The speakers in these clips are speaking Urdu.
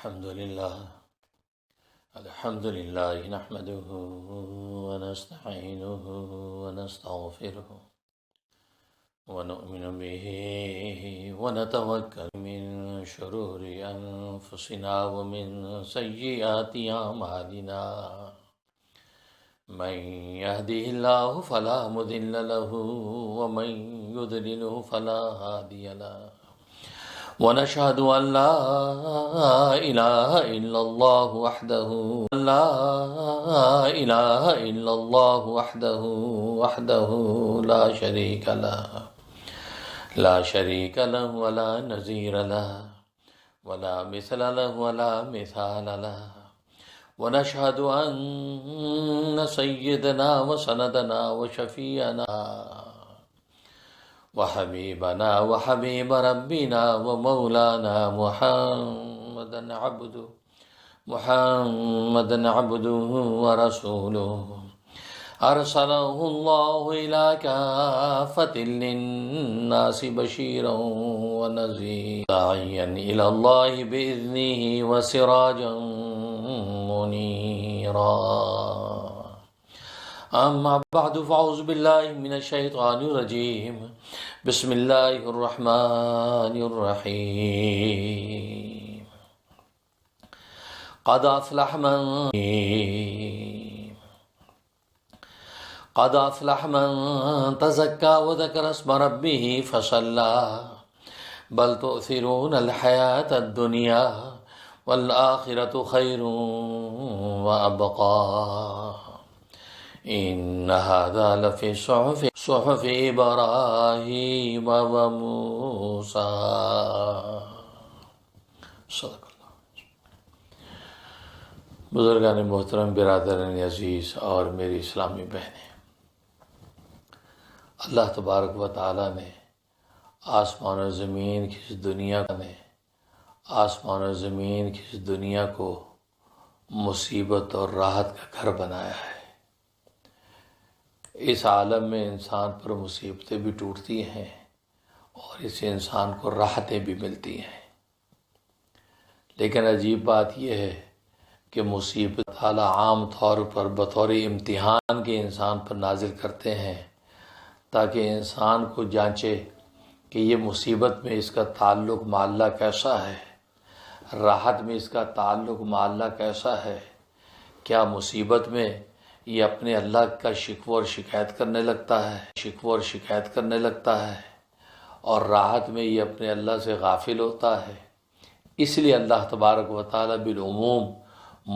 الحمد لله نحمده ونستعينه ونستغفره ونؤمن به ونتوكل من شرور أنفسنا ومن سيئات أعمالنا من يهده الله فلا مضل له ومن يضلله فلا هادي له ونشهد أن لا إله إلا الله وحده وحده لا شريك له ولا نظير له ولا مثل له ولا مثال له ونشهد أن سيدنا وسندنا وشفيعنا وحبيبنا وحبيب ربنا ومولانا محمدا عبده ورسوله أرسله الله إلى كافة للناس بشيرا ونذيرا داعيا إلى الله بإذنه وسراجا منيرا أما بعد فأعوذ بالله من الشيطان الرجيم بسم الله الرحمن الرحيم قد أفلح من تزكى وذكر اسم ربه فصلى بل تؤثرون الحياة الدنيا والآخرة خير وأبقى إن هذا لفي صحف إبراهيم وموسى صدق اللہ۔ بزرگان محترم، برادران عزیز اور میری اسلامی بہنیں، اللہ تبارک و تعالیٰ نے آسمان و زمین کی اس دنیا کو مصیبت اور راحت کا گھر بنایا ہے۔ اس عالم میں انسان پر مصیبتیں بھی ٹوٹتی ہیں اور اس انسان کو راحتیں بھی ملتی ہیں، لیکن عجیب بات یہ ہے کہ مصیبت تعالیٰ عام طور پر بطور امتحان کے انسان پر نازل کرتے ہیں تاکہ انسان کو جانچے کہ یہ مصیبت میں اس کا تعلق مع اللہ کیسا ہے، راحت میں اس کا تعلق مع اللہ کیسا ہے۔ کیا مصیبت میں یہ اپنے اللہ کا شکوہ اور شکایت کرنے لگتا ہے اور راحت میں یہ اپنے اللہ سے غافل ہوتا ہے؟ اس لیے اللہ تبارک و تعالیٰ بالعموم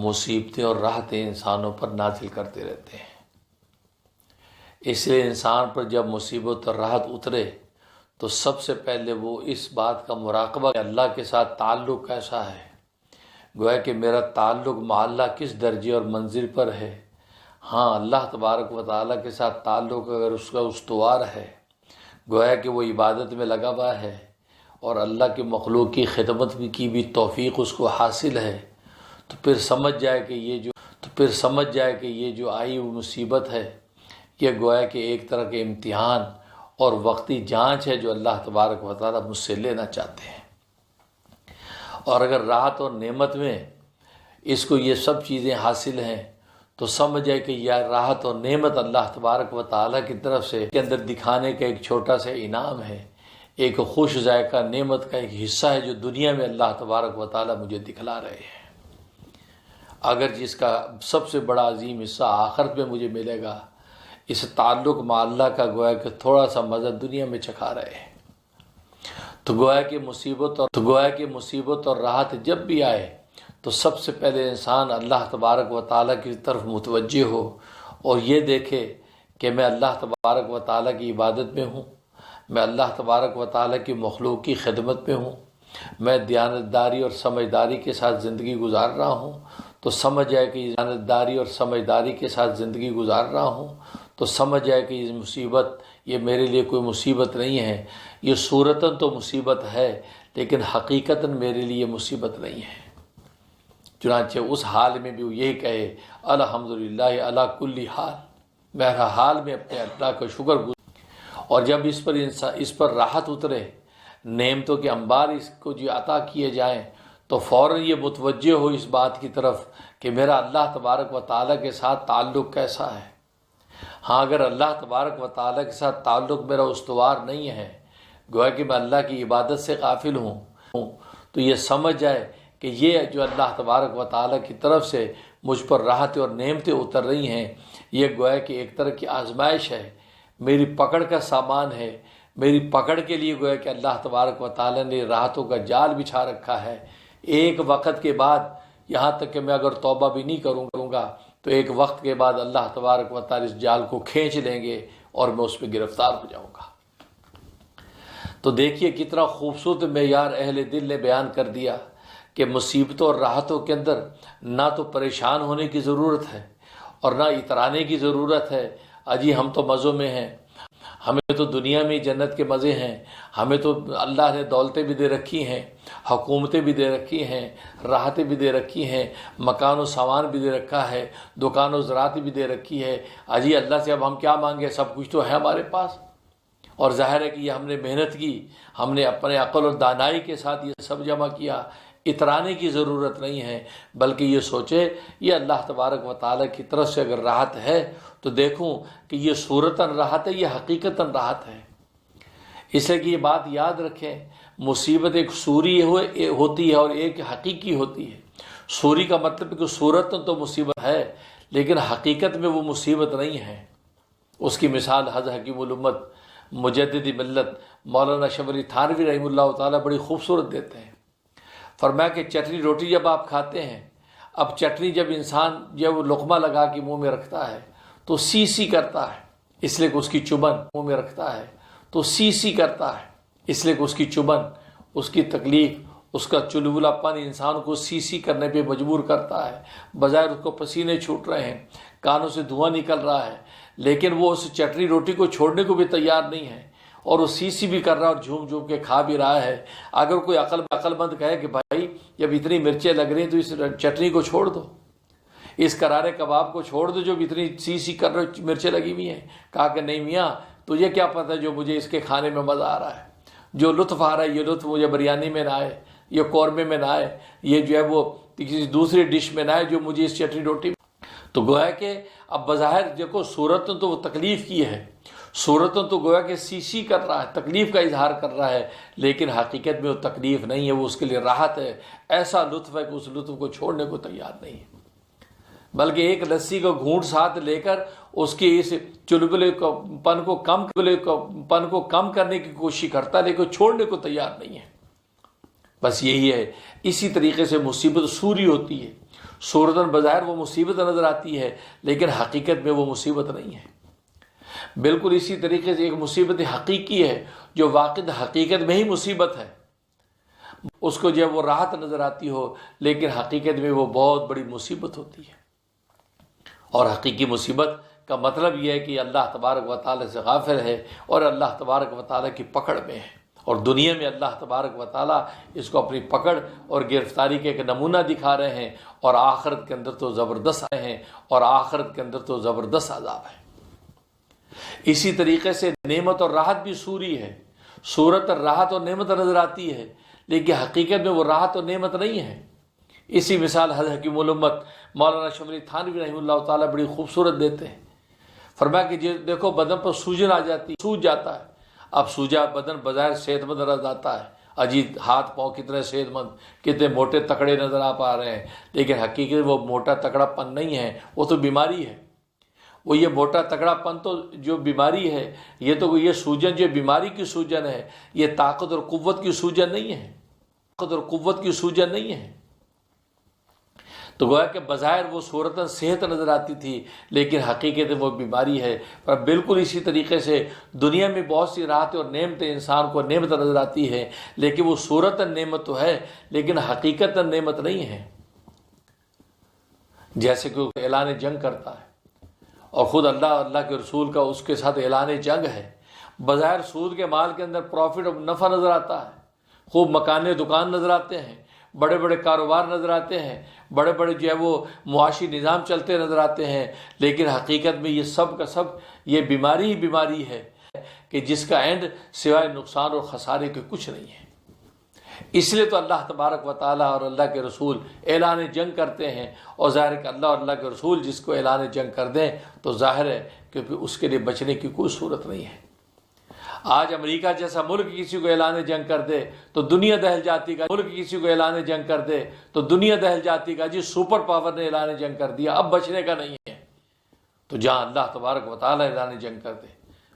مصیبتیں اور راحتیں انسانوں پر نازل کرتے رہتے ہیں۔ اس لیے انسان پر جب مصیبت اور راحت اترے تو سب سے پہلے وہ اس بات کا مراقبہ کہ اللہ کے ساتھ تعلق کیسا ہے، گویا کہ میرا تعلق مع اللہ کس درجے اور منزل پر ہے۔ ہاں، اللہ تبارک و تعالیٰ کے ساتھ تعلق اگر اس کا استوار ہے، گویا کہ وہ عبادت میں لگا ہوا ہے اور اللہ کی مخلوق کی خدمت کی بھی توفیق اس کو حاصل ہے، تو پھر سمجھ جائے کہ یہ جو آئی وہ مصیبت ہے، یہ گویا کہ ایک طرح کے امتحان اور وقتی جانچ ہے جو اللہ تبارک و تعالیٰ مجھ سے لینا چاہتے ہیں۔ اور اگر راحت اور نعمت میں اس کو یہ سب چیزیں حاصل ہیں تو سمجھ جائے کہ یہ راحت اور نعمت اللہ تبارک و تعالیٰ کی طرف سے کے اندر دکھانے کا ایک چھوٹا سا انعام ہے، ایک خوش ذائقہ نعمت کا ایک حصہ ہے جو دنیا میں اللہ تبارک و تعالیٰ مجھے دکھلا رہے ہیں، اگر جس کا سب سے بڑا عظیم حصہ آخرت میں مجھے ملے گا۔ اس تعلق مع اللہ کا گویا کہ تھوڑا سا مزہ دنیا میں چکھا رہے ہیں، تو گویا کہ مصیبت اور راحت جب بھی آئے تو سب سے پہلے انسان اللہ تبارک و تعالیٰ کی طرف متوجہ ہو اور یہ دیکھے کہ میں اللہ تبارک و تعالیٰ کی عبادت میں ہوں، میں اللہ تبارک و تعالیٰ کی مخلوق کی خدمت میں ہوں، میں دیانتداری اور سمجھداری کے ساتھ زندگی گزار رہا ہوں، تو سمجھ جائے کہ یہ مصیبت یہ میرے لیے کوئی مصیبت نہیں ہے، یہ صورتاً تو مصیبت ہے لیکن حقیقتاً میرے لیے مصیبت نہیں ہے۔ چنانچہ اس حال میں بھی وہ یہی کہے الحمدللہ علی کل حال، بہر حال میں اپنے اللہ کا شکر گزار۔ اور جب اس پر راحت اترے، نعمتوں کے انبار اس کو جو عطا کیے جائیں، تو فوراً یہ متوجہ ہو اس بات کی طرف کہ میرا اللہ تبارک و تعالیٰ کے ساتھ تعلق کیسا ہے۔ ہاں اگر اللہ تبارک و تعالیٰ کے ساتھ تعلق میرا استوار نہیں ہے، گویا کہ میں اللہ کی عبادت سے غافل ہوں، تو یہ سمجھ جائے کہ یہ جو اللہ تبارک و تعالیٰ کی طرف سے مجھ پر راحتیں اور نعمتیں اتر رہی ہیں، یہ گویا کہ ایک طرح کی آزمائش ہے، میری پکڑ کا سامان ہے، میری پکڑ کے لیے گویا کہ اللہ تبارک و تعالیٰ نے راحتوں کا جال بچھا رکھا ہے۔ ایک وقت کے بعد، یہاں تک کہ میں اگر توبہ بھی نہیں کروں گا تو ایک وقت کے بعد اللہ تبارک و تعالیٰ اس جال کو کھینچ لیں گے اور میں اس پہ گرفتار ہو جاؤں گا۔ تو دیکھیے کتنا خوبصورت معیار اہل دل نے بیان کر دیا کہ مصیبتوں اور راحتوں کے اندر نہ تو پریشان ہونے کی ضرورت ہے اور نہ اترانے کی ضرورت ہے۔ اجی ہم تو مزوں میں ہیں، ہمیں تو دنیا میں جنت کے مزے ہیں، ہمیں تو اللہ نے دولتیں بھی دے رکھی ہیں، حکومتیں بھی دے رکھی ہیں، راحتیں بھی دے رکھی ہیں، مکان و سامان بھی دے رکھا ہے، دکان و زراعت بھی دے رکھی ہے۔ اجی اللہ سے اب ہم کیا مانگے، سب کچھ تو ہے ہمارے پاس۔ اور ظاہر ہے کہ یہ ہم نے محنت کی، ہم نے اپنے عقل اور دانائی کے ساتھ یہ سب جمع کیا۔ اترانے کی ضرورت نہیں ہے، بلکہ یہ سوچے یہ اللہ تبارک و تعالیٰ کی طرف سے اگر راحت ہے تو دیکھوں کہ یہ صورتاً راحت ہے، یہ حقیقتاً راحت ہے۔ اس لیے کہ یہ بات یاد رکھیں، مصیبت ایک صوری ہوتی ہے اور ایک حقیقی ہوتی ہے۔ صوری کا مطلب کہ صورتاً تو مصیبت ہے لیکن حقیقت میں وہ مصیبت نہیں ہے۔ اس کی مثال حضرت حکیم الامت مجدد ملت مولانا شمس علی تھانوی رحمہ اللہ تعالیٰ بڑی خوبصورت دیتے ہیں۔ فرمایا کہ چٹنی روٹی جب آپ کھاتے ہیں، اب چٹنی جب انسان جب لقمہ لگا کے منہ میں رکھتا ہے تو سی سی کرتا ہے، اس لیے کہ اس کی چبن منہ میں رکھتا ہے تو سی سی کرتا ہے، اس لیے کہ اس کی چبن، اس کی تکلیف، اس کا چلبلا پن انسان کو سی سی کرنے پہ مجبور کرتا ہے۔ بظاہر اس کو پسینے چھوٹ رہے ہیں، کانوں سے دھواں نکل رہا ہے، لیکن وہ اس چٹنی روٹی کو چھوڑنے کو بھی تیار نہیں ہے اور وہ سی سی بھی کر رہا ہے اور جھوم جھوم کے کھا بھی رہا ہے۔ اگر کوئی عقل مند کہے کہ بھائی جب اتنی مرچیں لگ رہی ہیں تو اس چٹنی کو چھوڑ دو، اس کرارے کباب کو چھوڑ دو جو اتنی سی سی کر رہے مرچیں لگی ہوئی ہیں، کہا کہ نہیں میاں تجھے کیا پتہ جو مجھے اس کے کھانے میں مزہ آ رہا ہے، جو لطف آ رہا ہے یہ لطف مجھے بریانی میں نہ آئے، یہ قورمے میں نہ آئے، یہ جو ہے وہ کسی دوسری ڈش میں نہ آئے جو مجھے اس چٹنی روٹی میں۔ تو گویا کہ اب بظاہر دیکھو صورتوں تو وہ تکلیف کی ہے، صورتوں تو گویا کہ سی کر رہا ہے، تکلیف کا اظہار کر رہا ہے، لیکن حقیقت میں وہ تکلیف نہیں ہے، وہ اس کے لیے راحت ہے۔ ایسا لطف ہے کہ اس لطف کو چھوڑنے کو تیار نہیں ہے، بلکہ ایک لسی کو گھونٹ ساتھ لے کر اس کی اس چلبلے پن کو کم کرنے کی کوشش کرتا ہے لیکن چھوڑنے کو تیار نہیں ہے۔ بس یہی ہے۔ اسی طریقے سے مصیبت سوری ہوتی ہے، صورتاً بظاہر وہ مصیبت نظر آتی ہے لیکن حقیقت میں وہ مصیبت نہیں ہے۔ بالکل اسی طریقے سے ایک مصیبت حقیقی ہے جو واقع حقیقت میں ہی مصیبت ہے، اس کو جب وہ راحت نظر آتی ہو لیکن حقیقت میں وہ بہت بڑی مصیبت ہوتی ہے۔ اور حقیقی مصیبت کا مطلب یہ ہے کہ اللہ تبارک و تعالیٰ سے غافل ہے اور اللہ تبارک و تعالیٰ کی پکڑ میں ہے، اور دنیا میں اللہ تبارک و تعالیٰ اس کو اپنی پکڑ اور گرفتاری کے ایک نمونہ دکھا رہے ہیں، اور آخرت کے اندر تو زبردست آئے ہیں، اور آخرت کے اندر تو زبردست عذاب ہے۔ اسی طریقے سے نعمت اور راحت بھی سوری ہے، صورت راحت اور نعمت نظر آتی ہے لیکن حقیقت میں وہ راحت اور نعمت نہیں ہے۔ اسی مثال حضرت حکیم الامت مولانا شمس علی تھانوی رحمہ اللہ تعالیٰ بڑی خوبصورت دیتے ہیں۔ فرمایا کہ دیکھو بدن پر سوجن آ جاتی، سوج جاتا ہے، اب سوجا بدن بظاہر صحت مند نظر آتا ہے، عجیب ہاتھ پاؤں کتنے صحت مند، کتنے موٹے تکڑے نظر آ پا رہے ہیں، لیکن حقیقت وہ موٹا تکڑا پن نہیں ہے، وہ تو بیماری ہے۔ وہ یہ موٹا تکڑا پن تو جو بیماری ہے، یہ تو یہ سوجن جو بیماری کی سوجن ہے، یہ طاقت اور قوت کی سوجن نہیں ہے، طاقت اور قوت کی سوجن نہیں ہے۔ تو گویا کہ بظاہر وہ صورتاً صحت نظر آتی تھی لیکن حقیقت وہ بیماری ہے۔ پر بالکل اسی طریقے سے دنیا میں بہت سی راحتیں اور نعمتیں انسان کو نعمت نظر آتی ہے لیکن وہ صورتاً نعمت تو ہے لیکن حقیقتاً نعمت نہیں ہے۔ جیسے کہ اعلان جنگ کرتا ہے اور خود اللہ کے رسول کا اس کے ساتھ اعلان جنگ ہے، بظاہر سود کے مال کے اندر پروفٹ اور نفع نظر آتا ہے، خوب مکانے دکان نظر آتے ہیں، بڑے بڑے کاروبار نظر آتے ہیں، بڑے بڑے جو ہے وہ معاشی نظام چلتے نظر آتے ہیں، لیکن حقیقت میں یہ سب کا سب یہ بیماری ہی بیماری ہے کہ جس کا اینڈ سوائے نقصان اور خسارے کے کچھ نہیں ہے۔ اس لیے تو اللہ تبارک و تعالیٰ اور اللہ کے رسول اعلان جنگ کرتے ہیں، اور ظاہر ہے کہ اللہ اور اللہ کے رسول جس کو اعلان جنگ کر دیں تو ظاہر ہے کہ پھر اس کے لیے بچنے کی کوئی صورت نہیں ہے۔ آج امریکہ جیسا ملک کسی کو اعلان جنگ کر دے تو دنیا دہل جاتی کا، ملک کسی کو اعلان جنگ کر دے تو دنیا دہل جاتی کا، جی سپر پاور نے اعلان جنگ کر دیا، اب بچنے کا نہیں ہے۔ تو جہاں اللہ تبارک و تعالیٰ اعلان جنگ کر دے،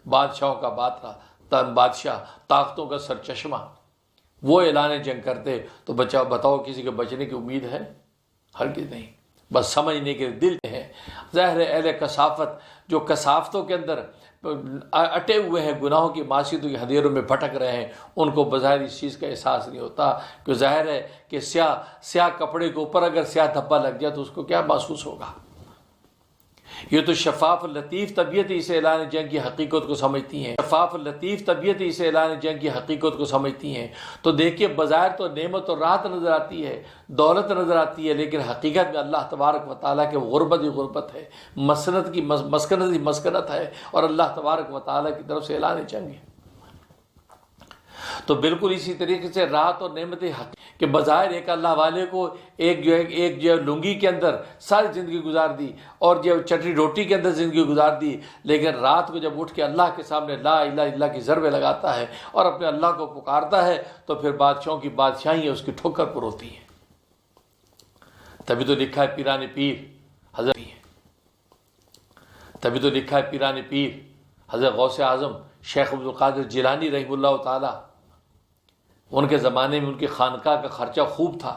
بادشاہوں کا بادشاہ، طاقتوں کا سرچشمہ، وہ اعلان جنگ کرتے تو بتاؤ کسی کے بچنے کی امید ہے؟ ہرگز نہیں۔ بس سمجھنے کے دل ہے۔ ظاہر ہے اہل کثافت جو کثافتوں کے اندر اٹے ہوئے ہیں، گناہوں کی معصیتوں کی ہدیروں میں بھٹک رہے ہیں، ان کو بظاہر اس چیز کا احساس نہیں ہوتا کہ ظاہر ہے کہ سیاہ کپڑے کے اوپر اگر سیاہ دھبا لگ جائے تو اس کو کیا محسوس ہوگا۔ یہ تو شفاف لطیف طبیعت اس اعلان جنگ کی حقیقت کو سمجھتی ہیں، شفاف لطیف طبیعت اس اعلان جنگ کی حقیقت کو سمجھتی ہیں۔ تو دیکھیے بظاہر تو نعمت اور راحت نظر آتی ہے، دولت نظر آتی ہے، لیکن حقیقت میں اللہ تبارک و تعالیٰ کے غربت ہی غربت ہے، مسکنت ہی مسکنت ہے، اور اللہ تبارک و تعالیٰ کی طرف سے اعلان جنگ ہے۔ تو بالکل اسی طریقے سے راحت اور نعمت حق کہ بظاہر ایک اللہ والے کو ایک جو لنگی کے اندر ساری زندگی گزار دی اور جو چٹنی روٹی کے اندر زندگی گزار دی، لیکن رات کو جب اٹھ کے اللہ کے سامنے لا الہ الا اللہ کی ضربے لگاتا ہے اور اپنے اللہ کو پکارتا ہے تو پھر بادشاہوں کی بادشاہی اس کی ٹھوکر پر ہوتی ہے۔ تبھی تو لکھا ہے پیران پیر حضرت، تبھی تو لکھا ہے پیران پیر حضرت غوث اعظم شیخ عبد القادر جیلانی رحمہ اللہ تعالی، ان کے زمانے میں ان کی خانقاہ کا خرچہ خوب تھا،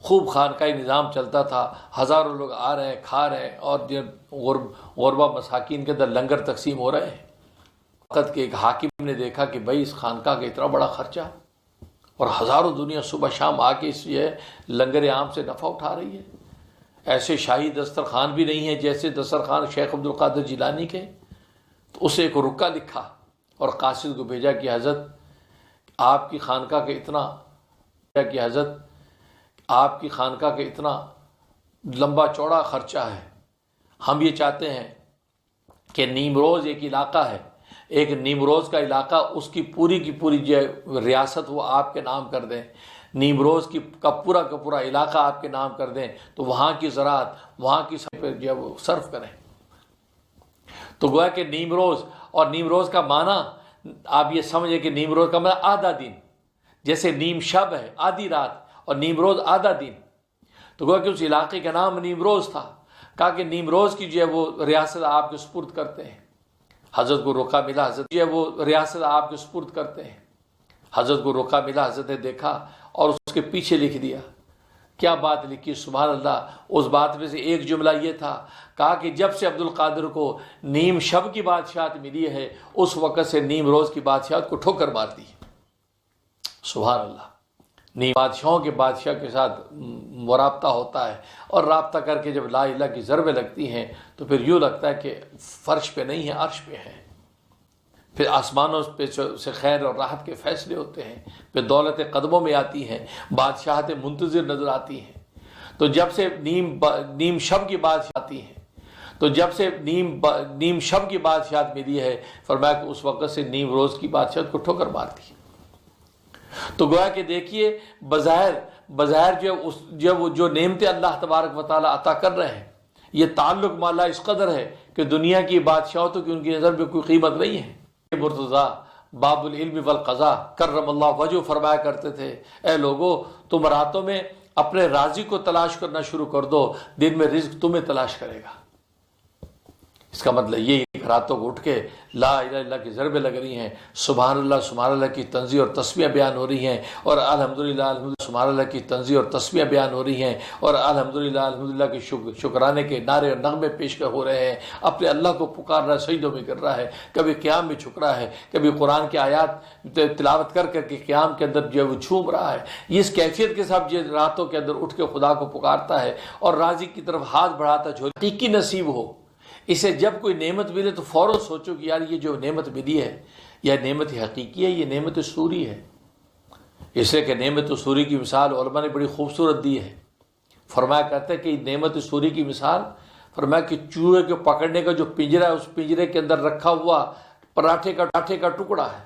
خوب خانقاہی نظام چلتا تھا، ہزاروں لوگ آ رہے ہیں، کھا رہے ہیں، اور غربا مساکین کے اندر لنگر تقسیم ہو رہے ہیں۔ وقت کے ایک حاکم نے دیکھا کہ بھائی اس خانقاہ کا اتنا بڑا خرچہ اور ہزاروں دنیا صبح شام آ کے اس لنگر عام سے نفع اٹھا رہی ہے، ایسے شاہی دسترخوان بھی نہیں ہے جیسے دسترخوان شیخ عبد القادر جیلانی کے۔ تو اسے ایک رکا لکھا اور قاصد کو بھیجا کہ حضرت آپ کی خانقاہ کا اتنا لمبا چوڑا خرچہ ہے، ہم یہ چاہتے ہیں کہ نیمروز ایک علاقہ ہے، ایک نیمروز کا علاقہ، اس کی پوری جو ریاست وہ آپ کے نام کر دیں، نیمروز کا پورا علاقہ آپ کے نام کر دیں، تو وہاں کی زراعت، وہاں کی جو وہ صرف کریں۔ تو گویا کہ نیمروز کا معنی آپ یہ سمجھیں کہ نیمروز کا معنی آدھا دن، جیسے نیم شب ہے آدھی رات اور نیمروز آدھا دن، تو گویا کہ اس علاقے کا نام نیمروز تھا۔ کہا کہ نیمروز کی جو ہے وہ ریاست آپ کے سپرد کرتے ہیں۔ حضرت کو روکا ملا، حضرت جو ہے وہ ریاست آپ کے سپرد کرتے ہیں۔ حضرت کو روکا ملا، حضرت نے دیکھا اور اس کے پیچھے لکھ دیا۔ کیا بات لکھی؟ سبحان اللہ۔ اس بات میں سے ایک جملہ یہ تھا، کہا کہ جب سے عبد القادر کو نیم شب کی بادشاہت ملی ہے اس وقت سے نیم روز کی بادشاہت کو ٹھوکر مار دی۔ سبحان اللہ۔ نیم بادشاہوں کے بادشاہ کے ساتھ مرابطہ ہوتا ہے، اور رابطہ کر کے جب لا الہ کی ضربیں لگتی ہیں تو پھر یوں لگتا ہے کہ فرش پہ نہیں ہے، عرش پہ ہے۔ پھر آسمانوں پہ سے خیر اور راحت کے فیصلے ہوتے ہیں، پھر دولت قدموں میں آتی ہیں، بادشاہت منتظر نظر آتی ہیں۔ تو جب سے نیم شب کی بادشاہت آتی ہے، تو جب سے نیم شب کی بادشاہت ملی ہے، فرمایا کہ اس وقت سے نیم روز کی بادشاہت کو ٹھوکر مار دی۔ تو گویا کہ دیکھیے بظاہر جو نعمتیں اللہ تبارک و تعالیٰ عطا کر رہے ہیں، یہ تعلق مالا اس قدر ہے کہ دنیا کی بادشاہتوں کی ان کی نظر میں کوئی قیمت نہیں ہے۔ مرتضیٰ باب العلم والقضاء کرم اللہ وجہ فرمایا کرتے تھے، اے لوگو تم راتوں میں اپنے رازق کو تلاش کرنا شروع کر دو، دن میں رزق تمہیں تلاش کرے گا۔ اس کا مطلب یہ راتوں کو اٹھ کے لا الہ الا اللہ کی ضربیں لگ رہی ہیں، سبحان اللہ کی تنزیہ اور تسبیح بیان ہو رہی ہیں، اور الحمدللہ سبحان اللہ کی تنزیہ اور تسبیح بیان ہو رہی ہیں، اور الحمدللہ کی شکرانے کے نعرے اور نغمے پیش ہو رہے ہیں، اپنے اللہ کو پکار رہا ہے، سجدوں میں کر رہا ہے، کبھی قیام میں جھک رہا ہے، کبھی قرآن کی آیات تلاوت کر کے قیام کے اندر جو ہے وہ جھوم رہا ہے۔ یہ اس کیفیت کے ساتھ جو راتوں کے اندر اٹھ کے خدا کو پکارتا ہے اور رازق کی طرف ہاتھ بڑھاتا ہے، حقیقی نصیب ہو۔ اسے جب کوئی نعمت ملے تو فوراً سوچو کہ یار یہ جو نعمت ملی ہے یہ نعمت حقیقی ہے، یہ نعمت سوری ہے۔ اس لیے کہ نعمت سوری کی مثال علماء نے بڑی خوبصورت دی ہے۔ فرمایا کرتے ہیں کہ نعمت سوری کی مثال، فرمایا کہ چوہے کو پکڑنے کا جو پنجرا ہے اس پنجرے کے اندر رکھا ہوا پراٹھے کا ٹکڑا ہے۔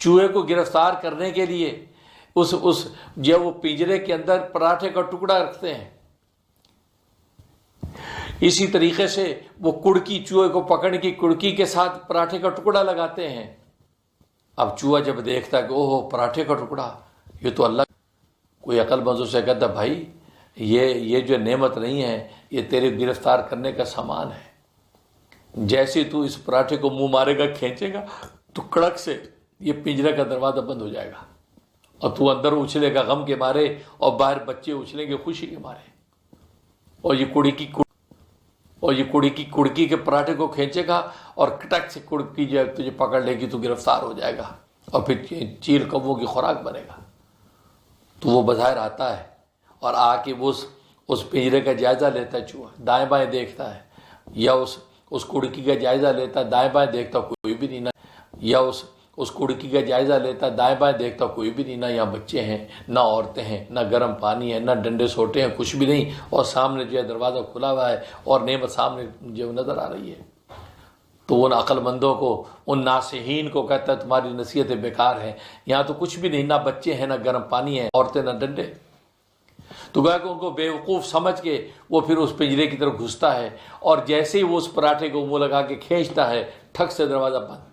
چوہے کو گرفتار کرنے کے لیے جب وہ پنجرے کے اندر پراٹھے کا ٹکڑا رکھتے ہیں، اسی طریقے سے وہ کڑکی، چوہے کو پکڑنے کی کڑکی کے ساتھ پراٹھے کا ٹکڑا لگاتے ہیں۔ اب چوہا جب دیکھتا ہے کہ اوہ پراٹھے کا ٹکڑا، یہ تو اللہ، کوئی عقل مند سے کہتا بھائی یہ جو نعمت نہیں ہے، یہ تیرے گرفتار کرنے کا سامان ہے۔ جیسے تو اس پراٹھے کو منہ مارے گا، کھینچے گا، تو کڑک سے یہ پنجرے کا دروازہ بند ہو جائے گا، اور تو اندر اچھلے گا غم کے مارے، اور باہر بچے اچھلیں گے خوشی کے مارے، اور یہ کڑکی کے پراٹھے کو کھینچے گا، اور کٹک سے کڑکی جو تجھے پکڑ لے گی، تو گرفتار ہو جائے گا، اور پھر چیل کبوں کی خوراک بنے گا۔ تو وہ بظاہر آتا ہے اور آ کے وہ اس پنجرے کا جائزہ لیتا ہے، چوہا دائیں بائیں دیکھتا ہے، یا اس کڑکی کا جائزہ لیتا ہے، دائیں بائیں دیکھتا کوئی بھی نہیں، یا اس کڑکی کا جائزہ لیتا ہے، دائیں بائیں دیکھتا کوئی بھی نہیں، نہ یہاں بچے ہیں، نہ عورتیں ہیں، نہ گرم پانی ہے، نہ ڈنڈے سوٹے ہیں، کچھ بھی نہیں، اور سامنے جو ہے دروازہ کھلا ہوا ہے، اور نعمت سامنے جو نظر آ رہی ہے۔ تو ان عقل مندوں کو، ان ناصحین کو کہتا ہے تمہاری نصیحتیں بیکار ہیں، یہاں تو کچھ بھی نہیں، نہ بچے ہیں، نہ گرم پانی ہے، عورتیں، نہ ڈنڈے۔ تو گویا کہ ان کو بیوقوف سمجھ کے وہ پھر اس پنجرے کی طرف گھستا ہے، اور جیسے ہی وہ اس پراٹھے کو منہ لگا کے کھینچتا ہے، ٹھک سے دروازہ بند۔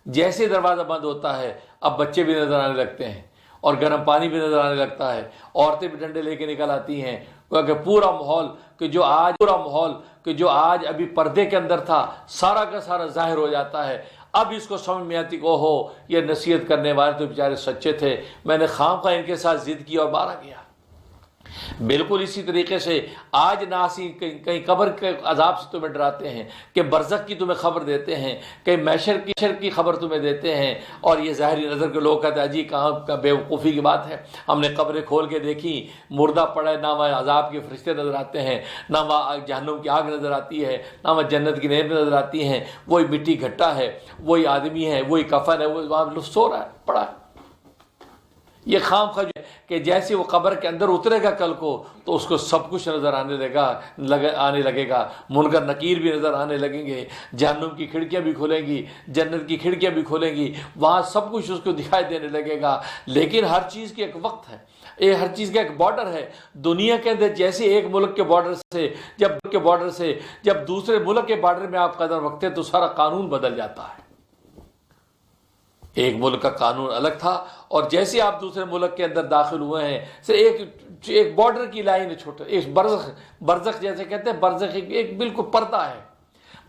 جیسے دروازہ بند ہوتا ہے، اب بچے بھی نظر آنے لگتے ہیں، اور گرم پانی بھی نظر آنے لگتا ہے، عورتیں بھی ڈنڈے لے کے نکل آتی ہیں، کیونکہ پورا ماحول کہ جو آج ابھی پردے کے اندر تھا، سارا کا سارا ظاہر ہو جاتا ہے۔ اب اس کو سمجھ میں آتی کہ اوہو یہ نصیحت کرنے والے تو بیچارے سچے تھے، میں نے خواہ ان کے ساتھ ضد کی اور مارا گیا۔ بالکل اسی طریقے سے آج ناسی کہیں قبر کے عذاب سے تمہیں ڈراتے ہیں، کہ برزخ کی تمہیں خبر دیتے ہیں، کہیں محشر کی خبر تمہیں دیتے ہیں، اور یہ ظاہری نظر کے لوگ کہتے ہیں جی کہاں کا بیوقوفی کی بات ہے، ہم نے قبریں کھول کے دیکھی، مردہ پڑا ہے، نہ وہاں عذاب کے فرشتے نظر آتے ہیں، نہ وہاں جہنم کی آگ نظر آتی ہے، نہ وہاں جنت کی نعمتیں نظر آتی ہیں، وہی مٹی گھٹا ہے، وہی آدمی ہے، وہی کفن ہے، وہ وہاں سو رہا ہے، پڑا ہے۔ یہ خام خواہ کہ جیسے وہ قبر کے اندر اترے گا کل کو، تو اس کو سب کچھ نظر آنے لگے گا، منکر نکیر بھی نظر آنے لگیں گے، جہنم کی کھڑکیاں بھی کھلیں گی، جنت کی کھڑکیاں بھی کھلیں گی، وہاں سب کچھ اس کو دکھائی دینے لگے گا۔ لیکن ہر چیز کی ایک وقت ہے، ہر چیز کا ایک بارڈر ہے۔ دنیا کے اندر جیسے ایک ملک کے بارڈر سے جب دوسرے ملک کے بارڈر میں آپ قدم رکھتے تو سارا قانون بدل جاتا ہے۔ ایک ملک کا قانون الگ تھا، اور جیسے آپ دوسرے ملک کے اندر داخل ہوئے ہیں، صرف ایک بارڈر کی لائن ہے، چھوٹا ایک برزخ جیسے کہتے ہیں، برزخ ایک بالکل پردہ ہے،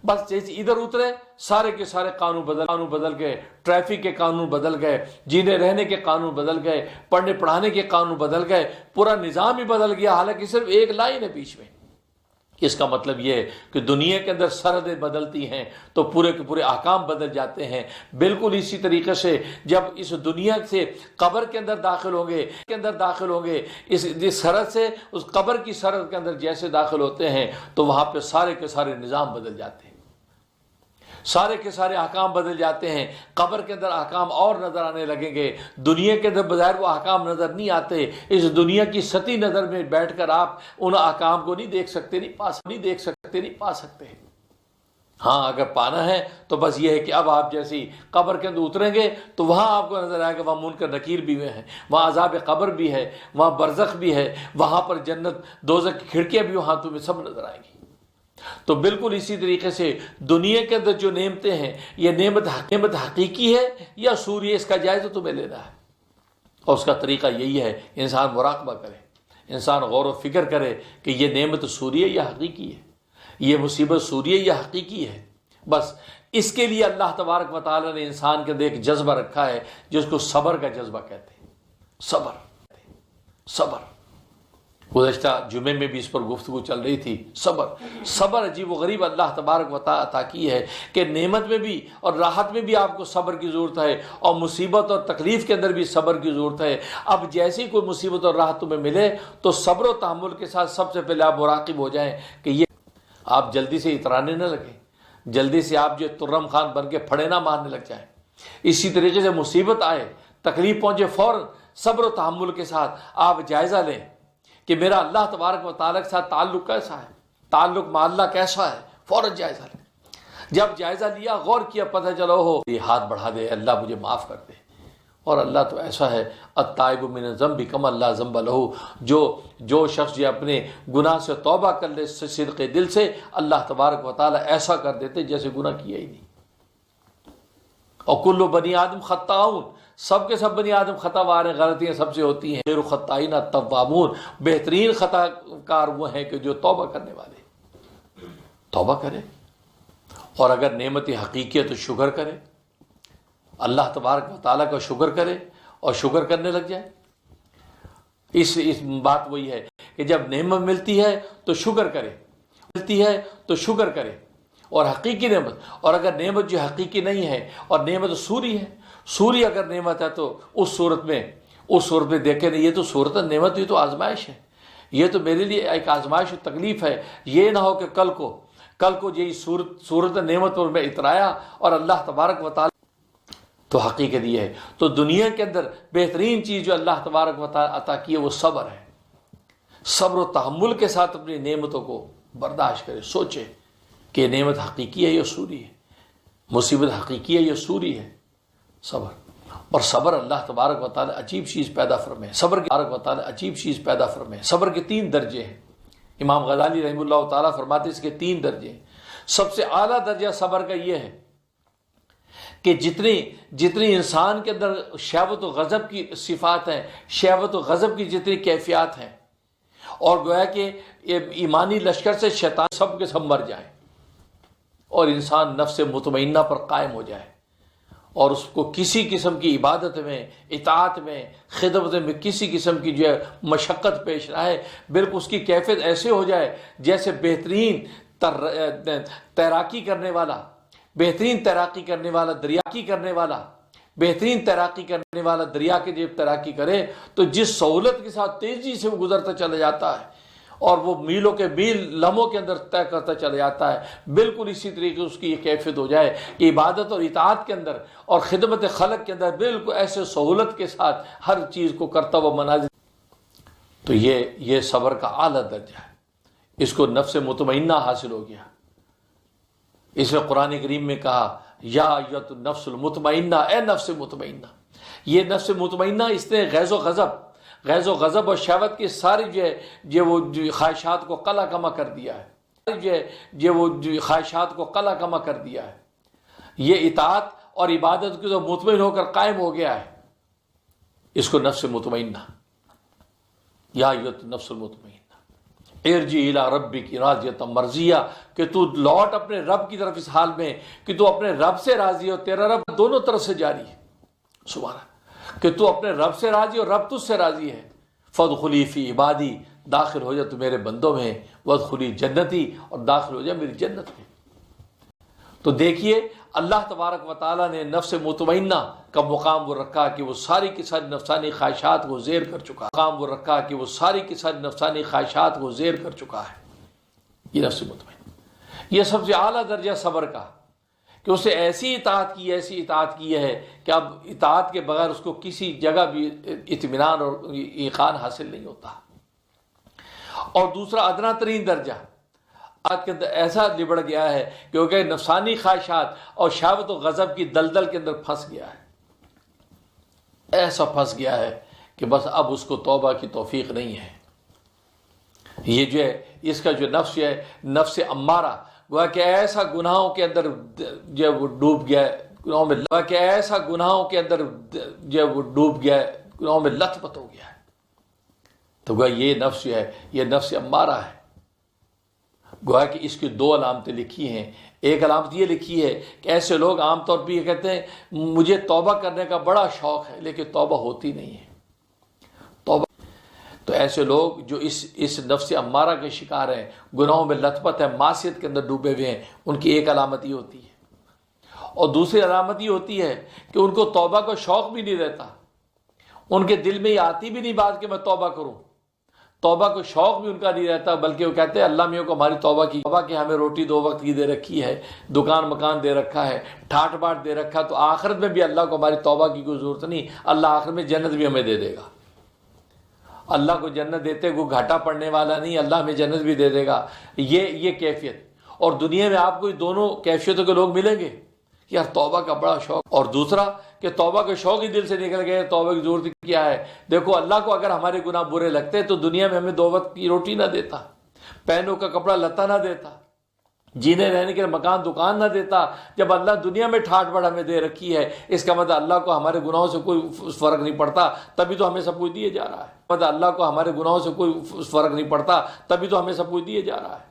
بس جیسے ادھر اترے سارے کے سارے قانون بدل گئے، ٹریفک کے قانون بدل گئے، جینے رہنے کے قانون بدل گئے، پڑھنے پڑھانے کے قانون بدل گئے، پورا نظام ہی بدل گیا، حالانکہ صرف ایک لائن ہے بیچ میں۔ اس کا مطلب یہ ہے کہ دنیا کے اندر سرحدیں بدلتی ہیں تو پورے کے پورے احکام بدل جاتے ہیں۔ بالکل اسی طریقے سے جب اس دنیا سے قبر کے اندر داخل ہوں گے اس سرحد سے اس قبر کی سرحد کے اندر جیسے داخل ہوتے ہیں، تو وہاں پہ سارے کے سارے نظام بدل جاتے ہیں، سارے کے سارے احکام بدل جاتے ہیں۔ قبر کے اندر احکام اور نظر آنے لگیں گے، دنیا کے اندر بظاہر وہ احکام نظر نہیں آتے۔ اس دنیا کی سطحی نظر میں بیٹھ کر آپ ان احکام کو نہیں دیکھ سکتے، نہیں پا سکتے۔ ہاں اگر پانا ہے تو بس یہ ہے کہ اب آپ جیسی قبر کے اندر اتریں گے تو وہاں آپ کو نظر آئے گا، وہاں منکر نکیر بھی ہیں، وہاں عذاب قبر بھی ہے، وہاں برزخ بھی ہے، وہاں پر جنت دوزخ کی کھڑکیاں بھی وہاں تمہیں سب نظر آئیں گی۔ تو بالکل اسی طریقے سے دنیا کے اندر جو نعمتیں ہیں، یہ نعمت حقیقی ہے یا صوری، اس کا جائزہ تمہیں لینا ہے، اور اس کا طریقہ یہی ہے انسان مراقبہ کرے، انسان غور و فکر کرے کہ یہ نعمت صوری ہے یا حقیقی ہے، یہ مصیبت صوری ہے یا حقیقی ہے۔ بس اس کے لیے اللہ تبارک و تعالیٰ نے انسان کے اندر ایک جذبہ رکھا ہے جس کو صبر کا جذبہ کہتے ہیں۔ صبر گزشتہ جمعے میں بھی اس پر گفتگو چل رہی تھی۔ صبر عجیب و غریب اللہ تبارک و تعالیٰ عطا کی ہے کہ نعمت میں بھی اور راحت میں بھی آپ کو صبر کی ضرورت ہے، اور مصیبت اور تکلیف کے اندر بھی صبر کی ضرورت ہے۔ اب جیسی کوئی مصیبت اور راحت تمہیں ملے تو صبر و تحمل کے ساتھ سب سے پہلے آپ مراقب ہو جائیں کہ یہ آپ جلدی سے اترانے نہ لگیں، جلدی سے آپ جو ترم خان بن کے پھڑے نہ مارنے لگ جائیں۔ اسی طریقے سے مصیبت آئے، تکلیف پہنچے، فوراً صبر و تحمل کے ساتھ آپ جائزہ لیں کہ میرا اللہ تبارک و تعالیٰ کے ساتھ تعلق کیسا ہے، تعلق مع اللہ کیسا ہے، فوراً جائزہ لیں۔ جب جائزہ لیا، غور کیا، پتہ چلا ہو یہ ہاتھ بڑھا دے، اللہ مجھے معاف کر دے، اور اللہ تو ایسا ہے التائب من الذنب کمن لا ذنب لہ، جو شخص جو اپنے گناہ سے توبہ کر لے صدق دل سے، اللہ تبارک و تعالیٰ ایسا کر دیتے جیسے گناہ کیا ہی نہیں۔ اور کل بنی آدم خطاؤن، سب کے سب بنی آدم خطا وار ہیں، غلطیاں سب سے ہوتی ہیں۔ خیر الخطائین التوابون، بہترین خطا کار وہ ہیں کہ جو توبہ کرنے والے، توبہ کرے اور اگر نعمت حقیقی ہے تو شکر کرے، اللہ تبارک و تعالیٰ کا شکر کرے اور شکر کرنے لگ جائے۔ اس بات وہی ہے کہ جب نعمت ملتی ہے تو شکر کرے، ملتی ہے تو شکر کرے، اور حقیقی نعمت، اور اگر نعمت جو حقیقی نہیں ہے اور نعمت سوری ہے، سوری اگر نعمت ہے تو اس صورت میں دیکھیں نہیں، یہ تو صورت نعمت، یہ تو آزمائش ہے، یہ تو میرے لیے ایک آزمائش و تکلیف ہے۔ یہ نہ ہو کہ کل کو یہی صورت نعمت پر میں اترایا اور اللہ تبارک و تعالیٰ تو حقیقت یہ ہے۔ تو دنیا کے اندر بہترین چیز جو اللہ تبارک و تعالیٰ عطا کی ہے وہ صبر ہے۔ صبر و تحمل کے ساتھ اپنی نعمتوں کو برداشت کرے، سوچے کہ نعمت حقیقی ہے یا سوری ہے، مصیبت حقیقی ہے یا سوری ہے۔ صبر، اور صبر اللہ تبارک و تعالیٰ عجیب چیز پیدا فرمائے، صبر کے 3 درجے ہیں۔ امام غزالی رحمہ اللہ تعالیٰ فرماتے ہیں اس کے 3 درجے ہیں۔ سب سے اعلیٰ درجہ صبر کا یہ ہے کہ جتنی انسان کے اندر شہوت و غضب کی صفات ہیں، شہوت و غضب کی جتنی کیفیات ہیں، اور گویا کہ ایمانی لشکر سے شیطان سب کے سب مر جائیں اور انسان نفس مطمئنہ پر قائم ہو جائے، اور اس کو کسی قسم کی عبادت میں، اطاعت میں، خدمت میں کسی قسم کی جو ہے مشقت پیش نہ آئے، بلکہ اس کی کیفیت ایسے ہو جائے جیسے بہترین تیراکی کرنے والا دریا کے جب تیراکی کرے تو جس سہولت کے ساتھ تیزی سے وہ گزرتا چلا جاتا ہے اور وہ میلوں کے میل لمحوں کے اندر طے کرتا چلا جاتا ہے، بالکل اسی طریقے اس کی یہ کیفیت ہو جائے کہ عبادت اور اطاعت کے اندر اور خدمت خلق کے اندر بالکل ایسے سہولت کے ساتھ ہر چیز کو کرتا ہوا مناظر۔ تو یہ صبر کا اعلیٰ درجہ ہے، اس کو نفس مطمئنہ حاصل ہو گیا۔ اس نے قرآن کریم میں کہا یا ایت النفس المطمئنہ، اے نفس مطمئنہ۔ یہ نفس مطمئنہ اس نے غیظ و غضب اور شہوت کی ساری جو وہ خواہشات کو قلع کما کر دیا ہے، یہ اطاعت اور عبادت کی جو مطمئن ہو کر قائم ہو گیا ہے، اس کو نفس مطمئنہ، یا ایت النفس المطمئنہ ارجعی الی ربک راضیۃ مرضیہ، کہ تو لوٹ اپنے رب کی طرف اس حال میں کہ تو اپنے رب سے راضی ہو، تیرا رب دونوں طرف سے جاری ہے، سبحان اللہ، کہ تو اپنے رب سے راضی اور رب تجھ سے راضی ہے۔ فادخلی فی عبادی، داخل ہو جا تو میرے بندوں میں، وادخلی جنتی، اور داخل ہو جا میری جنت میں۔ تو دیکھیے اللہ تبارک و تعالیٰ نے نفس مطمئنہ کا مقام وہ رکھا کہ وہ ساری کی ساری نفسانی خواہشات کو زیر کر چکا ہے، یہ نفس مطمئنہ۔ یہ سب سے اعلیٰ درجہ صبر کا، کہ اسے ایسی اطاعت کی ہے کہ اب اطاعت کے بغیر اس کو کسی جگہ بھی اطمینان اور ایقان حاصل نہیں ہوتا۔ اور دوسرا ادنا ترین درجہ آج کے اندر ایسا لبڑ گیا ہے کیونکہ نفسانی خواہشات اور شہوت و غضب کی دلدل کے اندر پھنس گیا ہے، ایسا پھنس گیا ہے کہ بس اب اس کو توبہ کی توفیق نہیں ہے۔ یہ جو ہے اس کا جو نفس ہے، نفس امارہ، گویا کہ ایسا گناہوں کے اندر جو وہ ڈوب گیا ہے، گناہوں میں لت پت ہو گیا ہے۔ تو گویا یہ نفس جو ہے یہ نفس امارہ ہے۔ گویا کہ اس کی 2 علامتیں لکھی ہیں۔ ایک علامت یہ لکھی ہے کہ ایسے لوگ عام طور پہ یہ کہتے ہیں مجھے توبہ کرنے کا بڑا شوق ہے لیکن توبہ ہوتی نہیں ہے۔ تو ایسے لوگ جو اس نفس امارہ کے شکار ہیں، گناہوں میں لت پت ہیں، معصیت کے اندر ڈوبے ہوئے ہیں، ان کی ایک علامت یہ ہوتی ہے۔ اور دوسری علامت یہ ہوتی ہے کہ ان کو توبہ کا شوق بھی نہیں رہتا، ان کے دل میں یہ آتی بھی نہیں بات کہ میں توبہ کروں، توبہ کو شوق بھی ان کا نہیں رہتا، بلکہ وہ کہتے ہیں اللہ میاں کو ہماری توبہ کی ہمیں روٹی 2 وقت کی دے رکھی ہے، دکان مکان دے رکھا ہے، ٹھاٹ باٹ دے رکھا ہے، تو آخرت میں بھی اللہ کو ہماری توبہ کی کوئی ضرورت نہیں، اللہ آخرت میں جنت بھی ہمیں دے دے گا۔ اللہ کو جنت دیتے کوئی گھاٹا پڑنے والا نہیں، اللہ ہمیں جنت بھی دے دے گا، یہ کیفیت۔ اور دنیا میں آپ کو دونوں کیفیتوں کے لوگ ملیں گے، یار توبہ کا بڑا شوق، اور دوسرا کہ توبہ کا شوق ہی دل سے نکل گیا، توبہ کی ضرورت کیا ہے؟ دیکھو اللہ کو اگر ہمارے گناہ برے لگتے تو دنیا میں ہمیں 2 وقت کی روٹی نہ دیتا، پہنوں کا کپڑا لتا نہ دیتا، جینے رہنے کے مکان دکان نہ دیتا۔ جب اللہ دنیا میں ٹھاٹ بڑھ ہمیں دے رکھی ہے، اس کا مطلب اللہ کو ہمارے گناہوں سے کوئی فرق نہیں پڑتا، تبھی تو ہمیں سب کچھ دیے جا رہا ہے۔ مطلب اللہ کو ہمارے گناہوں سے کوئی فرق نہیں پڑتا، تبھی تو ہمیں سب کچھ دیے جا رہا ہے۔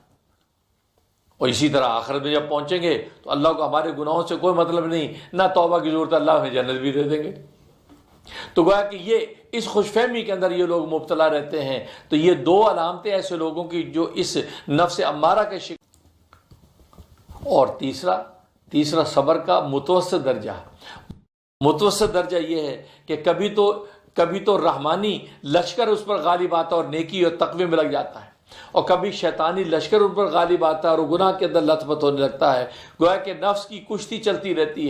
اور اسی طرح آخرت میں جب پہنچیں گے تو اللہ کو ہمارے گناہوں سے کوئی مطلب نہیں، نہ توبہ کی ضرورت، اللہ ہمیں جنت بھی دے دیں گے۔ تو گویا کہ یہ اس خوش فہمی کے اندر یہ لوگ مبتلا رہتے ہیں۔ تو یہ 2 علامتیں ایسے لوگوں کی جو اس نفس امارہ کے شکار۔ اور تیسرا صبر کا متوسط درجہ۔ متوسط درجہ یہ ہے کہ کبھی تو رحمانی لشکر اس پر غالب آتا اور نیکی اور تقوی میں لگ جاتا ہے، اور کبھی شیطانی لشکر ان پر غالب آتا ہے اور گناہ کے اندر لت پت ہونے لگتا ہے۔ گویا کہ نفس کی کشتی چلتی رہتی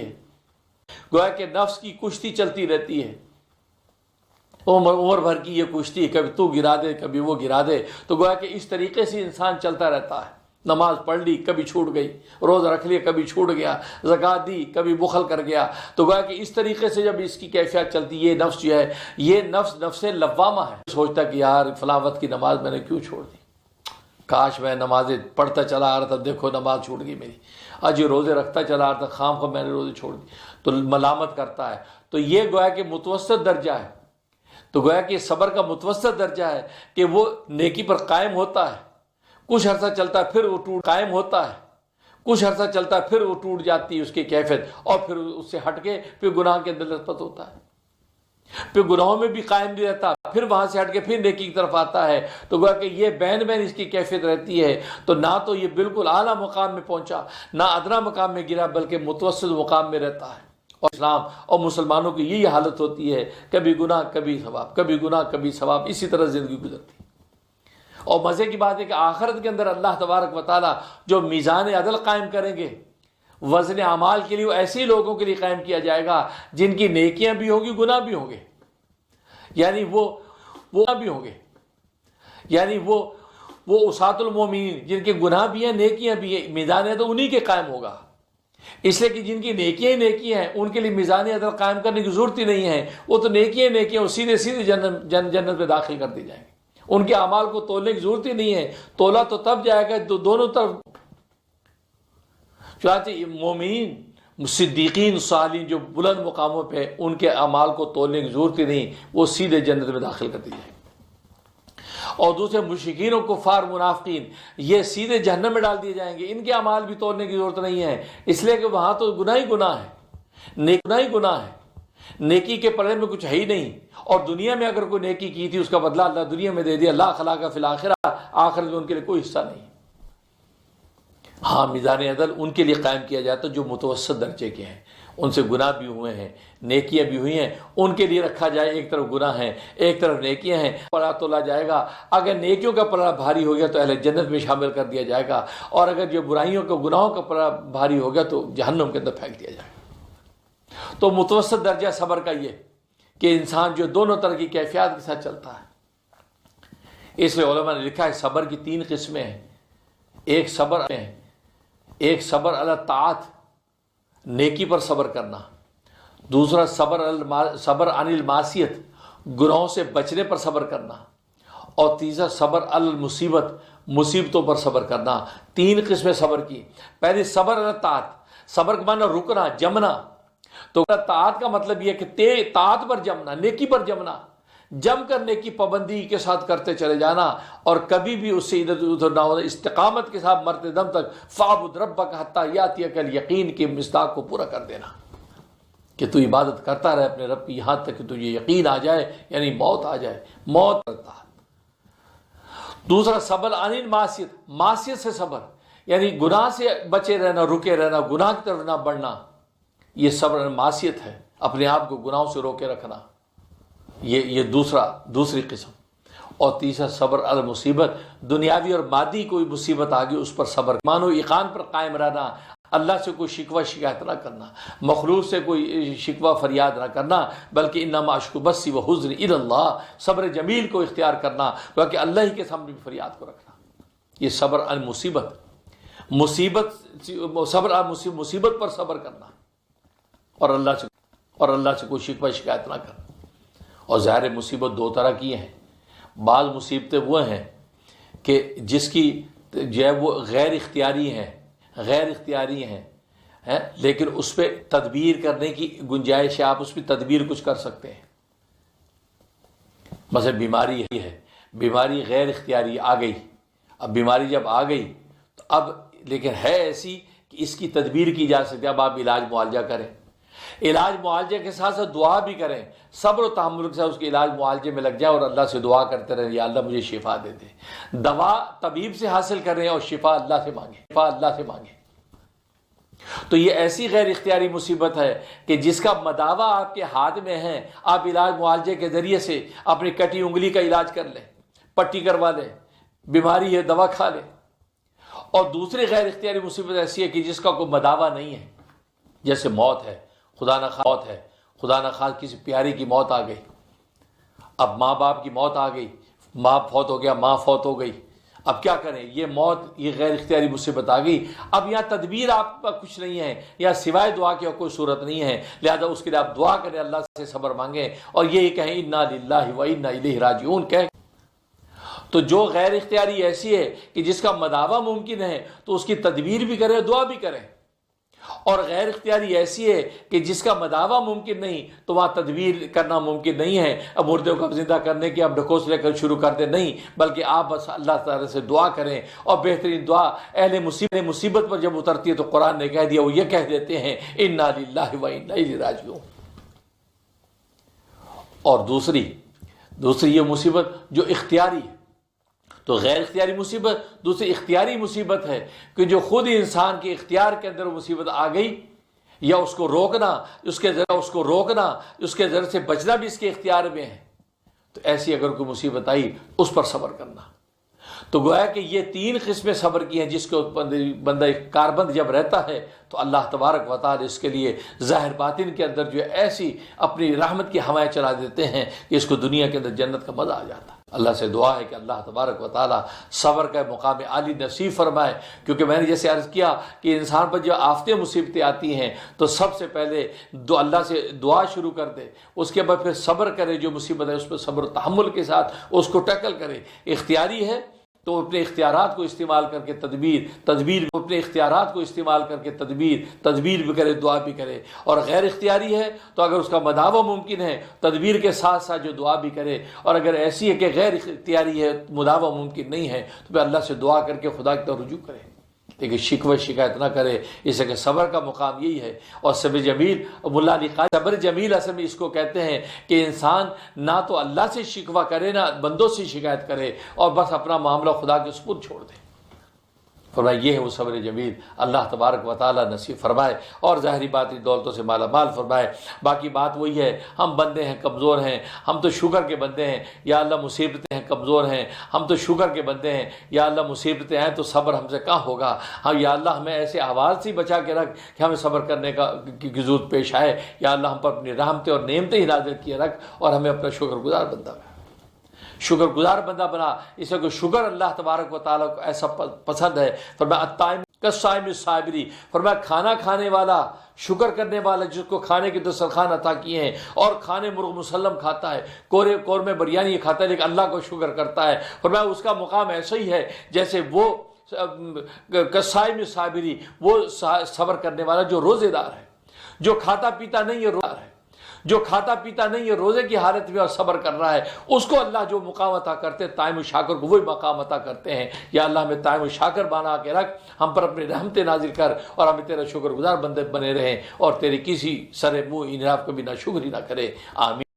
ہے، عمر بھر کی یہ کشتی، کبھی تو گرا دے کبھی وہ گرا دے۔ تو گویا کہ اس طریقے سے انسان چلتا رہتا ہے۔ نماز پڑھ لی کبھی چھوٹ گئی، روزہ رکھ لیا کبھی چھوٹ گیا، زکوٰۃ دی کبھی بخل کر گیا۔ تو گویا کہ اس طریقے سے جب اس کی کیفیت چلتی، یہ نفس جو ہے، یہ نفس لوامہ ہے، سوچتا کہ یار فلاں وقت کی نماز میں نے کیوں چھوڑ دی، کاش میں نمازیں پڑھتا چلا آ رہا تھا، دیکھو نماز چھوٹ گئی میری، آج یہ روزے رکھتا چلا آ رہا تھا، خام خواہ میں نے روزے چھوڑ دی، تو ملامت کرتا ہے۔ تو یہ گویا کہ متوسط درجہ ہے۔ تو گویا کہ صبر کا متوسط درجہ ہے کہ وہ نیکی پر قائم ہوتا ہے، کچھ عرصہ چلتا ہے پھر وہ قائم ہوتا ہے، کچھ عرصہ چلتا ہے پھر وہ ٹوٹ جاتی ہے اس کی کیفیت، اور پھر اس سے ہٹ کے پھر گناہ کے اندر لطفت ہوتا ہے، پھر گناہوں میں بھی قائم نہیں رہتا، پھر وہاں سے ہٹ کے پھر نیکی کی طرف آتا ہے۔ تو گویا کہ یہ بین اس کی کیفیت رہتی ہے۔ تو نہ تو یہ بالکل اعلیٰ مقام میں پہنچا، نہ ادنا مقام میں گرا، بلکہ متوسط مقام میں رہتا ہے۔ اور اسلام اور مسلمانوں کی یہی حالت ہوتی ہے، کبھی گناہ کبھی ثواب، کبھی گناہ کبھی ثواب، اسی طرح زندگی گزرتی ہے۔ اور مزے کی بات ہے کہ آخرت کے اندر اللہ تبارک و تعالیٰ جو میزان عدل قائم کریں گے، وزن اعمال کے لیے وہ ایسے لوگوں کے لیے قائم کیا جائے گا جن کی نیکیاں بھی ہوں گی گناہ بھی ہوں گے، یعنی وہ بھی ہوں گے، یعنی وہ اسات المومنین جن کے گناہ بھی ہیں نیکیاں بھی ہیں، میزان عدل انہی کے قائم ہوگا۔ اس لیے کہ جن کی نیکیاں ہی نیکیاں ہیں ان کے لیے میزان عدل قائم کرنے کی ضرورت ہی نہیں ہے، وہ تو نیکیاں وہ سیدھے جنت میں داخل کر دی جائیں گے، ان کے اعمال کو تولنے کی ضرورت ہی نہیں ہے۔ تولا تو تب جائے گا تو دونوں طرف، چنانچہ مومنین صدیقین صالحین جو بلند مقاموں پہ، ان کے اعمال کو تولنے کی ضرورت ہی نہیں، وہ سیدھے جنت میں داخل کر دی جائیں گے۔ اور دوسرے مشرکین و کفار منافقین یہ سیدھے جہنم میں ڈال دیے جائیں گے، ان کے اعمال بھی تولنے کی ضرورت نہیں ہے، اس لیے کہ وہاں تو گناہ ہی گناہ ہے، نیکی کے پلڑے میں کچھ ہے ہی نہیں۔ اور دنیا میں اگر کوئی نیکی کی تھی اس کا بدلہ اللہ دنیا میں دے دیا، لا خلاق فی الآخرہ، آخرت میں ان کے لیے کوئی حصہ نہیں۔ ہاں میزان عدل ان کے لیے قائم کیا جاتا جو متوسط درجے کے ہیں، ان سے گناہ بھی ہوئے ہیں نیکیاں بھی ہوئی ہیں، ان کے لیے رکھا جائے، ایک طرف گناہ ہیں ایک طرف نیکیاں ہیں، پلڑا تولا جائے گا۔ اگر نیکیوں کا پلڑا بھاری ہو گیا تو اہل جنت میں شامل کر دیا جائے گا، اور اگر جو برائیوں کا گناہوں کا پلڑا بھاری ہو گیا تو جہنم کے اندر پھینک دیا جائے گا۔ تو متوسط درجہ صبر کا یہ کہ انسان جو دونوں طرح کی کیفیات کے ساتھ چلتا ہے۔ اس لیے علماء نے لکھا ہے صبر کی 3 قسمیں ہیں۔ ایک صبر علی الطاعت، نیکی پر صبر کرنا، دوسرا صبر عن المعصیت، گناہوں سے بچنے پر صبر کرنا، اور تیسرا صبر علی المصیبت، مصیبتوں پر صبر کرنا۔ 3 قسمیں صبر کی۔ پہلی صبر علی الطاعت، صبر کا معنی رکنا، جمنا۔ تو طاعت کا مطلب یہ کہ طاعت پر جمنا، نیکی پر جمنا، جم کر نیکی پابندی کے ساتھ کرتے چلے جانا، اور کبھی بھی اس سے ادھر ادھر نہ ہونا، استقامت کے ساتھ مرتے دم تک فاعبد ربک حتی یاتیک الیقین کے مصداق کو پورا کر دینا، کہ تو عبادت کرتا رہے اپنے رب کی یہاں تک کہ تجھے یقین آ جائے، یعنی موت آ جائے، موت کرتا ہے۔ دوسرا صبر عن المعصیت، معصیت سے صبر، یعنی گناہ سے بچے رہنا، رکے رہنا، گناہ کی طرف نہ بڑھنا، یہ صبر معصیت ہے، اپنے آپ کو گناہوں سے روکے رکھنا، یہ دوسری قسم۔ اور تیسرا صبر علی مصیبت، دنیاوی اور مادی کوئی مصیبت آ گئی اس پر صبر، ایمان و ایقان پر قائم رہنا، اللہ سے کوئی شکوہ شکایت نہ کرنا، مخلوق سے کوئی شکوہ فریاد نہ کرنا، بلکہ انما اشکو بثی وحزنی الی اللہ، صبر جمیل کو اختیار کرنا، بلکہ اللہ ہی کے سامنے بھی فریاد کو رکھنا، یہ صبر علی مصیبت، صبر علی مصیبت پر صبر کرنا۔ اور اللہ سے کوئی شکوہ شکایت نہ کر۔ اور ظاہر مصیبت دو طرح کی ہیں، بعض مصیبتیں وہ ہیں کہ جس کی جو ہے وہ غیر اختیاری ہیں لیکن اس پہ تدبیر کرنے کی گنجائش ہے، آپ اس پہ تدبیر کچھ کر سکتے ہیں۔ مثلا بیماری ہے، بیماری غیر اختیاری آ گئی، اب بیماری جب آ گئی تو اب لیکن ہے ایسی کہ اس کی تدبیر کی جا سکتی ہے، اب آپ علاج معالجہ کریں، علاج معالجے کے ساتھ ساتھ دعا بھی کریں، صبر و تحمل کے ساتھ اس کے علاج معالجے میں لگ جائے اور اللہ سے دعا کرتے رہیں، یا اللہ مجھے شفا دے دے۔ دوا طبیب سے حاصل کریں اور شفا اللہ سے مانگیں۔ تو یہ ایسی غیر اختیاری مصیبت ہے کہ جس کا مداوع آپ کے ہاتھ میں ہے، آپ علاج معالجے کے ذریعے سے اپنی کٹی انگلی کا علاج کر لیں، پٹی کروا لیں، بیماری ہے دوا کھا لیں۔ اور دوسری غیر اختیاری مصیبت ایسی ہے کہ جس کا کوئی مداوع نہیں ہے، جیسے موت ہے، خدا نہ خواست کسی پیاری کی موت آ گئی، اب ماں باپ کی موت آ گئی، ماں فوت ہو گیا، ماں فوت ہو گئی، اب کیا کریں؟ یہ موت، یہ غیر اختیاری مصیبت آ گئی، اب یہاں تدبیر آپ کا کچھ نہیں ہے، یا سوائے دعا کی کوئی صورت نہیں ہے، لہذا اس کے لیے آپ دعا کریں، اللہ سے صبر مانگیں اور یہ کہیں انا للہ و انا الیہ راجعون کہیں۔ تو جو غیر اختیاری ایسی ہے کہ جس کا مداوع ممکن ہے تو اس کی تدبیر بھی کریں، دعا بھی کریں، اور غیر اختیاری ایسی ہے کہ جس کا مداوع ممکن نہیں تو وہاں تدبیر کرنا ممکن نہیں ہے، اب مردوں کو زندہ کرنے کی آپ ڈھکوس لے کر شروع کر دیں، نہیں، بلکہ آپ بس اللہ تعالی سے دعا کریں۔ اور بہترین دعا اہل مصیبت پر جب اترتی ہے تو قرآن نے کہہ دیا، وہ یہ کہہ دیتے ہیں انا للہ و انا الیہ راجعون۔ اور دوسری یہ مصیبت جو اختیاری ہے، تو غیر اختیاری مصیبت، دوسری اختیاری مصیبت ہے کہ جو خود انسان کے اختیار کے اندر مصیبت آ گئی، یا اس کو روکنا، اس کے ذریعے سے بچنا بھی اس کے اختیار میں ہے، تو ایسی اگر کوئی مصیبت آئی اس پر صبر کرنا۔ تو گویا کہ یہ تین قسمیں صبر کی ہیں، جس کے بندہ کاربند جب رہتا ہے تو اللہ تبارک و تعالی اس کے لیے ظاہر باطن کے اندر جو ایسی اپنی رحمت کی ہوائیں چلا دیتے ہیں کہ اس کو دنیا کے اندر جنت کا مزہ آ جاتا ہے۔ اللہ سے دعا ہے کہ اللہ تبارک و تعالی صبر کا مقام عالی نصیب فرمائے، کیونکہ میں نے جیسے عرض کیا کہ انسان پر جو آفتیں مصیبتیں آتی ہیں تو سب سے پہلے اللہ سے دعا شروع کر دے، اس کے بعد پھر صبر کرے، جو مصیبت ہے اس پر صبر و تحمل کے ساتھ اس کو ٹیکل کرے۔ اختیاری ہے تو اپنے اختیارات کو استعمال کر کے تدبیر بھی کرے، دعا بھی کرے۔ اور غیر اختیاری ہے تو اگر اس کا مداوع ممکن ہے تدبیر کے ساتھ ساتھ جو دعا بھی کرے، اور اگر ایسی ہے کہ غیر اختیاری ہے، مداوع ممکن نہیں ہے، تو پھر اللہ سے دعا کر کے خدا کی طرف رجوع کرے، لیکن شکوہ شکایت نہ کرے۔ اس لیے کہ صبر کا مقام یہی ہے۔ اور صبر جمیل، ملا علی قاری، صبر جمیل اصل میں اس کو کہتے ہیں کہ انسان نہ تو اللہ سے شکوہ کرے نہ بندوں سے شکایت کرے، اور بس اپنا معاملہ خدا کے سپرد چھوڑ دے۔ فرمایا یہ ہے وہ صبر جمیل، اللہ تبارک و تعالی نصیب فرمائے اور ظاہری باطنی دولتوں سے مالا مال فرمائے۔ باقی بات وہی ہے، ہم بندے ہیں، کمزور ہیں، ہم تو شکر کے بندے ہیں، یا اللہ مصیبتیں ہیں، کمزور ہیں، ہم تو شکر کے بندے ہیں، یا اللہ مصیبتیں ہیں تو صبر ہم سے کہاں ہوگا، ہاں یا اللہ ہمیں ایسے احوال سے بچا کے رکھ کہ ہمیں صبر کرنے کی ضرورت پیش آئے، یا اللہ ہم پر اپنی رحمتیں اور نعمتیں ہی نازل کیے رکھ اور ہمیں اپنا شکر گزار بندہ بنا۔ اس کو شکر اللہ تبارک و تعالیٰ کو ایسا پسند ہے۔ فرمایا الطائم کالصائم الصابری، فرمایا کھانا کھانے والا، شکر کرنے والا، جس کو کھانے کے دسترخوان عطا کیے ہیں اور کھانے مرغ مسلم کھاتا ہے، قورمے بریانی کھاتا ہے لیکن اللہ کو شکر کرتا ہے، فرمایا اس کا مقام ایسا ہی ہے جیسے وہ کالصائم الصابری، وہ صبر کرنے والا جو روزے دار ہے، جو کھاتا پیتا نہیں ہے، روزے کی حالت میں اور صبر کر رہا ہے، اس کو اللہ جو مقام عطا کرتے ہیں، طائم الشاکر کو وہی مقام عطا کرتے ہیں۔ یا اللہ ہمیں طائم الشاکر بنا کے رکھ، ہم پر اپنی رحمتیں نازل کر اور ہمیں تیرا شکر گزار بندے بنے رہیں اور تیرے کسی سر منہ انحراف کو بھی نہ شکری نہ کرے، آمین۔